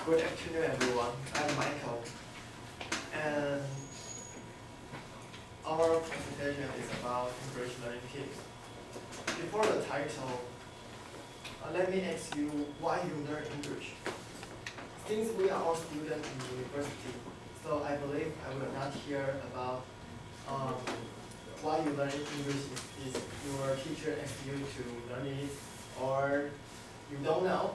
Good afternoon, everyone. I'm Michael, and our presentation is about English learning tips. Before the title, let me ask you why you learn English. Since we are all students in university, so I believe I will not hear about why you learn English is your teacher asks you to learn it or you don't know.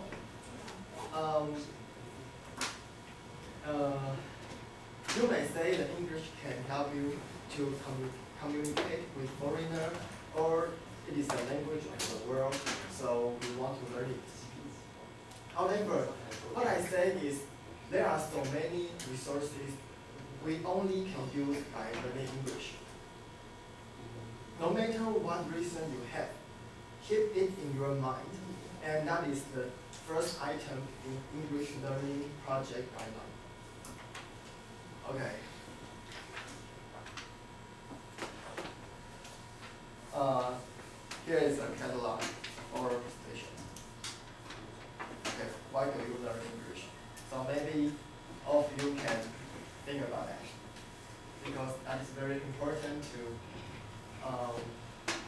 You may say that English can help you to communicate with foreigners, or it is the language of the world, so you want to learn it. However, what I say is there are so many resources we only can use by learning English. No matter what reason you have, keep it in your mind, and that is the first item in English learning project guideline. Okay. Here is a catalog or presentation. Okay, why do you learn English? So maybe all of you can think about that, because that is very important to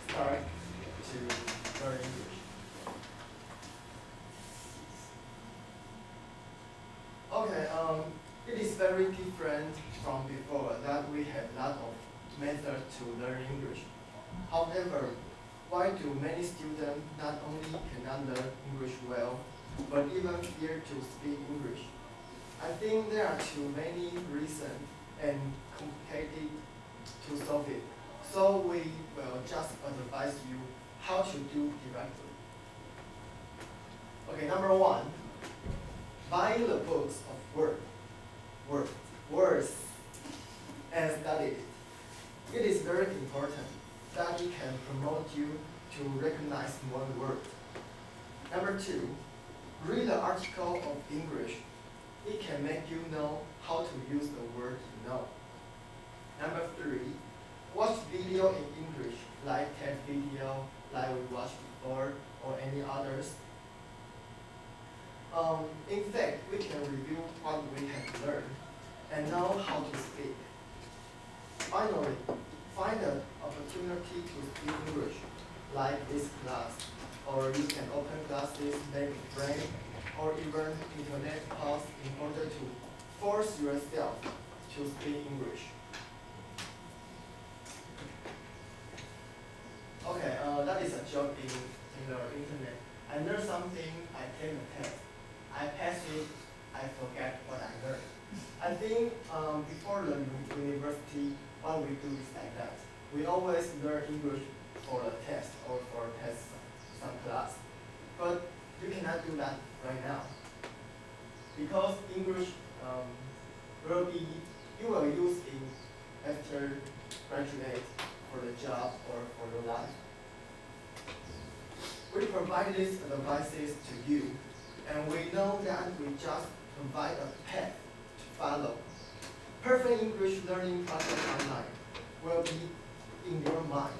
start to learn English. Okay, it is very different from before that we have a lot of methods to learn English. However, why do many students not only cannot learn English well, but even fear to speak English? I think there are too many reasons and complicated to solve it. So we will just advise you how to do directly. Okay, number one, buy the books of words and study it. It is very important that it can promote you to recognize one word. Number two, read the article of English. It can make you know how to use the word you know. Number three, watch video in English, like TED video, like we watched before, or any others. In fact, we can review what we have learned and know how to speak. Finally, find an opportunity to speak English, like this class, or you can open classes, make a friend, or even internet class in order to force yourself to speak English. Okay, that is a joke in the internet. I learned something, I take a test. I pass it, I forget what I learned. I think before the university, what we do is like that. We always learn English for a test or for a test some class. But you cannot do that right now. Because English you will use it after graduate for the job or for your life. We provide these advices to you, and we know that we just provide a path to follow. Perfect English learning project online will be in your mind.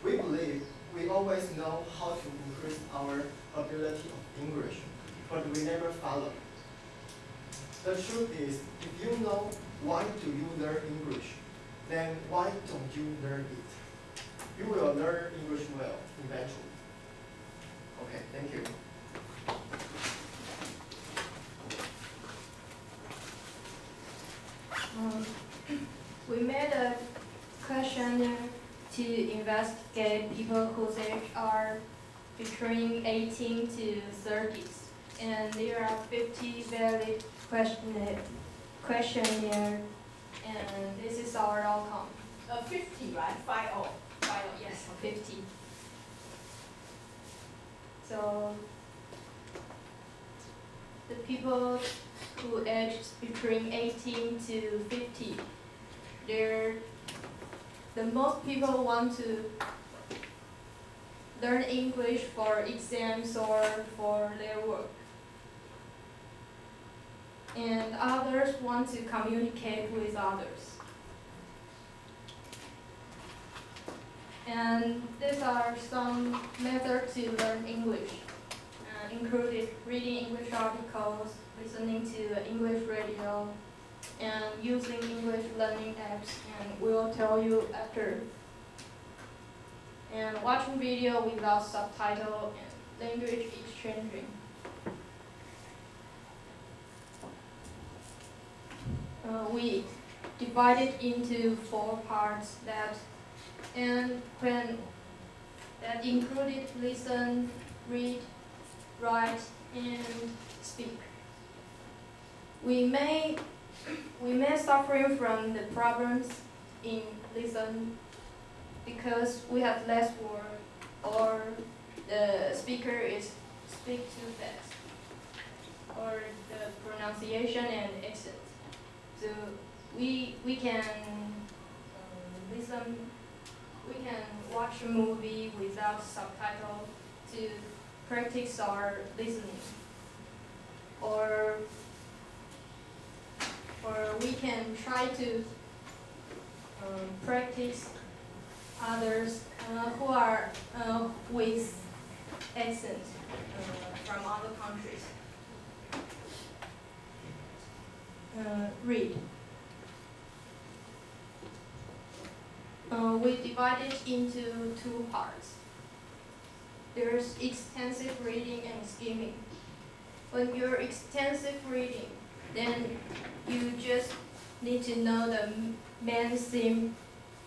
We believe we always know how to increase our ability of English, but we never follow. The truth is, if you know why do you learn English, then why don't you learn it? You will learn English well eventually. Okay, thank you. We made a questionnaire to investigate people whose age are between 18 to 30s, and there are 50 valid questionnaire, and this is our outcome. 50, right? 50. Yes, 50. So the people who aged between 18 to 50, the most people want to learn English for exams or for their work. And others want to communicate with others. And these are some methods to learn English. included reading English articles, listening to English radio, and using English learning apps, and we'll tell you after. And watching video without subtitle and language exchanging. We divided into 4 parts that included listen, read, write, and speak. We may suffering from the problems in listen because we have less word or the speaker is speak too fast or the pronunciation and accent. So we can listen. We can watch a movie without subtitle to practice our listening, or we can try to practice others who are with accent from other countries. Read. We divide it into 2 parts. There's extensive reading and skimming. When you're extensive reading, then you just need to know the main theme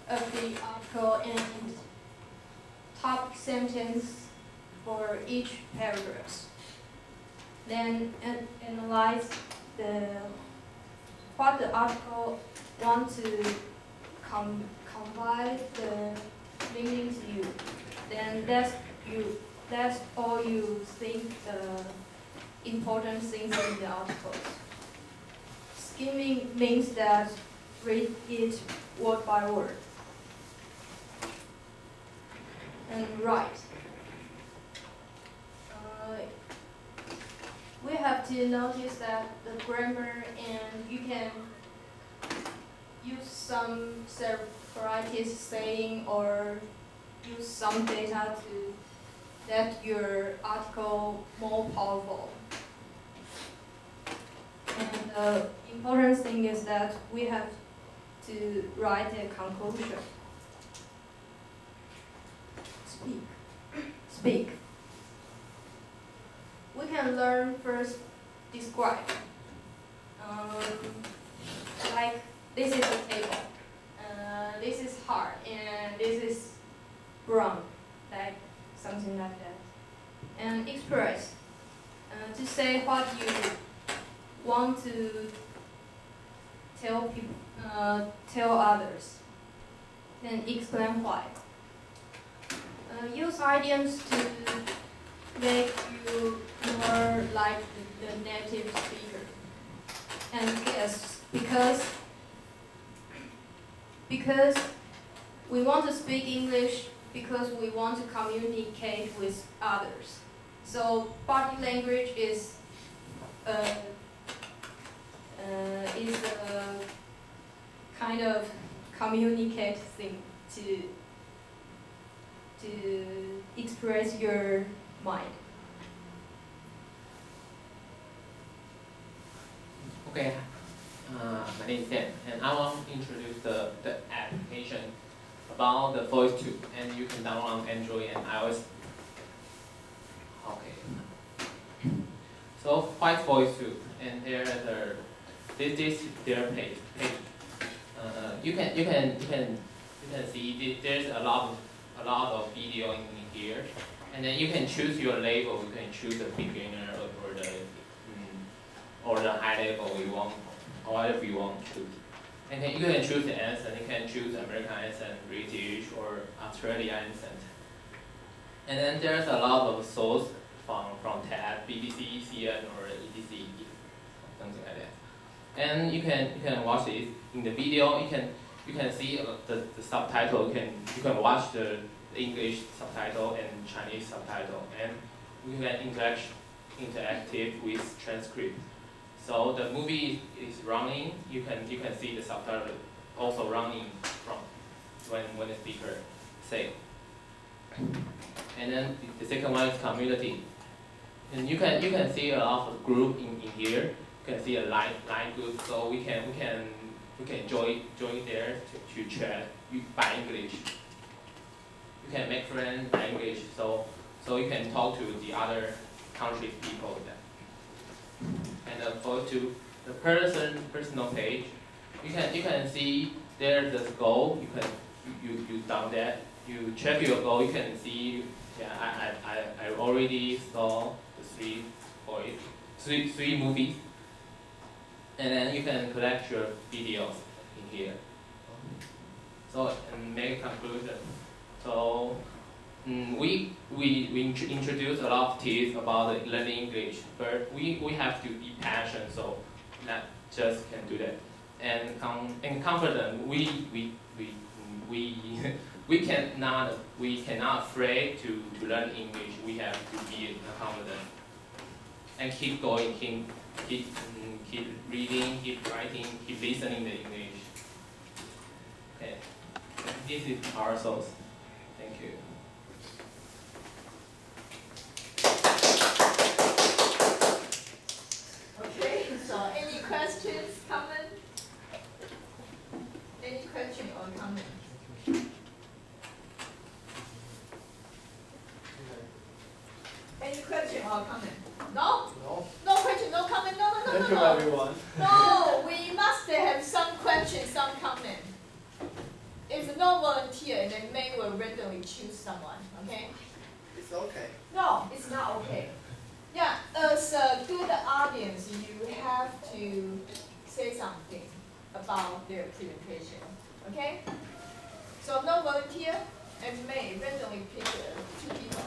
of the article and topic sentence for each paragraph. Then analyze what the article wants to convey the meaning to you. Then that's all you think the important things in the articles. Skimming means that read it word by word. And write. We have to notice that the grammar, and you can use some varieties saying or use some data to let your article more powerful. And the important thing is that we have to write a conclusion. Speak. We can learn first describe. Like this is a table. This is hard and this is brown, like something like that. And express. To say what you want to tell people, tell others. Then explain why. Use idioms to make you more like the native speaker. And yes, because we want to speak English because we want to communicate with others. So body language is a kind of communicate thing to express your mind. Okay, my name is Dan, and I want to introduce the application about the Voice2, and you can download on Android and iOS. Okay. So find Voice2, and this is their page. You can see there's a lot of video in here, and then you can choose your label. You can choose the beginner or the high level you want, or whatever you want to choose. And then you can choose the accent. You can choose American accent, British, or Australian accent. And then there's a lot of source from TED, BBC, CNN, or ETC, something like that. And you can watch it in the video. You can see the subtitle. You can watch the English subtitle and Chinese subtitle, and you can interactive with transcript. So the movie is running. You can see the subtitle also running from when the speaker say. And then the second one is community. And you can see a lot of group in here. You can see a line group, so we can join there to chat by English. You can make friends by English, so you can talk to the other countries people there. And go to the personal page. You can see there's the goal. You down that. You check your goal. You can see. Yeah, I already saw the three movies, and then you can collect your videos in here. So and make a conclusion. So we introduce a lot of tips about learning English, but we have to be passionate, so not just can do that. And confident, we cannot afraid to learn English. We have to be confident and keep going, keep reading, keep writing, keep listening to English. Okay, this is our source. Thank you. Okay, so any questions, comment? Any question or comment? Any question or comment? No? No? No question, no comment, no. Thank you, everyone. No, we must have some question, some comment. If no volunteer, and then May will randomly choose someone, okay? It's okay. No, it's not okay. Yeah, as a good audience, you have to say something about their presentation, okay? So no volunteer, and May randomly pick 2 people.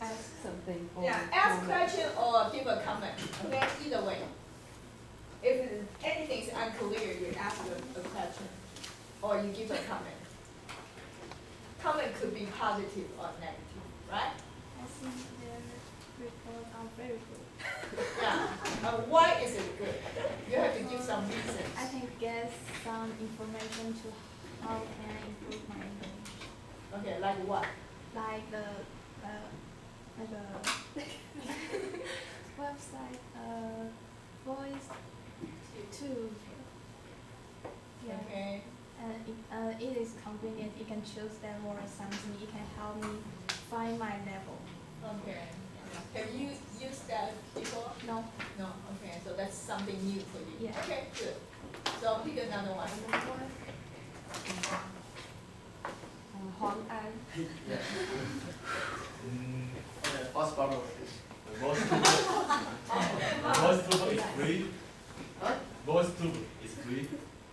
Ask something. Or Yeah, ask comment. question or give a comment, okay? Either way. If anything is unclear, you ask a question or you give a comment. Comment could be positive or negative, right? I think their report are very good. Yeah. Why is it good? You have to give some reasons. I can get some information to how can I improve my English. Okay, like what? Like the website voice too. Yeah. Okay. And it is convenient. You can choose that or something. It can help me find my level. Okay. Have you used that before? No. No. Okay, so that's something new for you. Yeah. Okay, good. So pick another one. Huang An. Yeah. What's problem with this? The voice tuber is free. Huh? Voice tuber is free.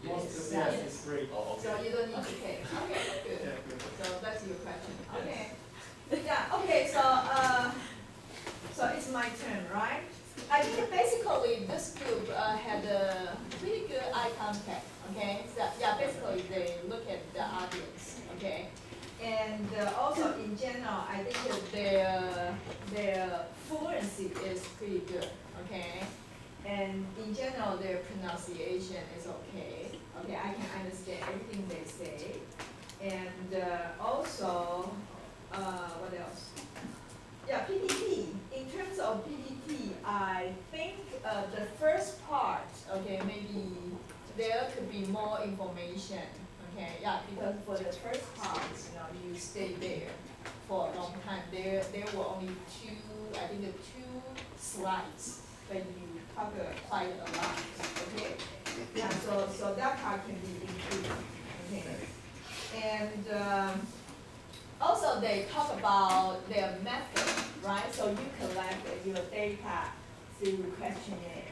Yes, Yes. it's free. Oh, So okay. you don't need to pay. Okay, good. Yeah, good. So that's your question. Okay. Yeah, okay, so it's my turn, right? I think basically this group had a pretty good eye contact, okay? So, yeah, basically they look at the audience, okay? And also in general, I think that their fluency is pretty good, okay? And in general, their pronunciation is okay. Okay, I can understand everything they say. And also, what else? Yeah, PPT. In terms of PPT, I think the first part, okay, maybe there could be more information. Okay, yeah, because for the first part, you stay there for a long time. There were only I think 2 slides, but you talk quite a lot. Okay, yeah, so that part can be improved. Okay, and also they talk about their method, right? So you collect your data through questionnaire.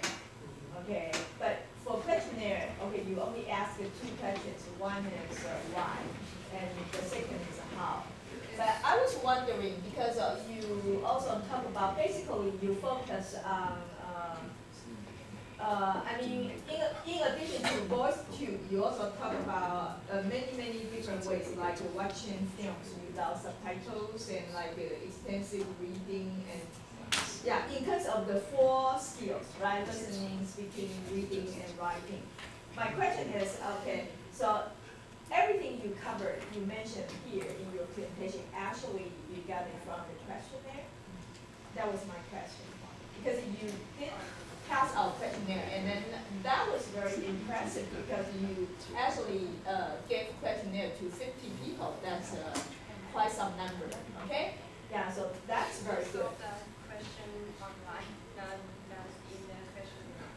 Okay, but for questionnaire, okay, you only ask 2 questions. One is why, and the second is how. But I was wondering, because you also talk about, basically you focus on, I mean, in addition to voice tube, you also talk about many different ways, like watching films without subtitles and like extensive reading and yeah, in terms of the 4 skills, right? Listening, speaking, reading, and writing. My question is, okay, so everything you covered, you mentioned here in your presentation, actually you got it from the questionnaire. That was my question. Because you did pass our questionnaire, and then that was very impressive because you actually gave questionnaire to 50 people. That's quite some number, okay? Yeah, so that's very good. Question online, not in the questionnaire.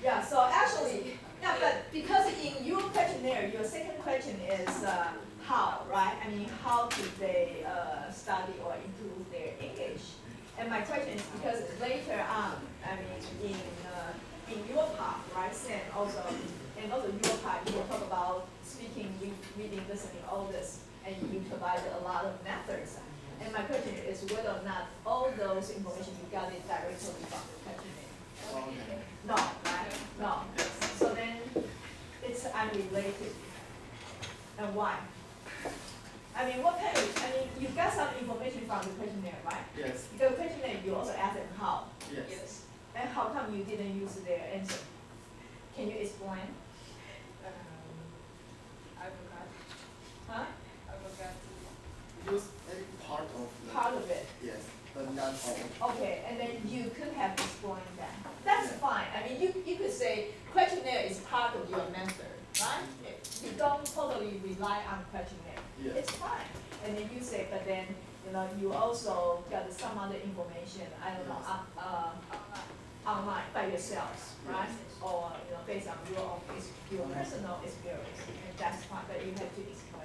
Yeah, so actually, yeah, but because in your questionnaire, your second question is how, right? I mean, how do they study or improve their English? And my question is because later on, I mean, in your part, right, Sam also, and also your part, you will talk about speaking, reading, listening, all this, and you provided a lot of methods. And my question is whether or not all those information you got it directly from the questionnaire. No, right? No. So then it's unrelated. And why? I mean, what kind of, I mean, you got some information from the questionnaire, right? Yes, The questionnaire, you also asked them how. yes. And how come you didn't use their answer? Can you explain? I forgot. Huh? I forgot to. Use any part of the. Part of it. Yes, but not all. Okay, and then you could have explained that. That's Yeah. fine. I mean, you could say questionnaire is part of your method, right? You don't totally rely on questionnaire. Yes. It's fine. And then you say, but then, you know, you also got some other information, I don't know, online by yourselves, right? Or, you know, based on your own, your personal experience, and that's fine, but you have to explain.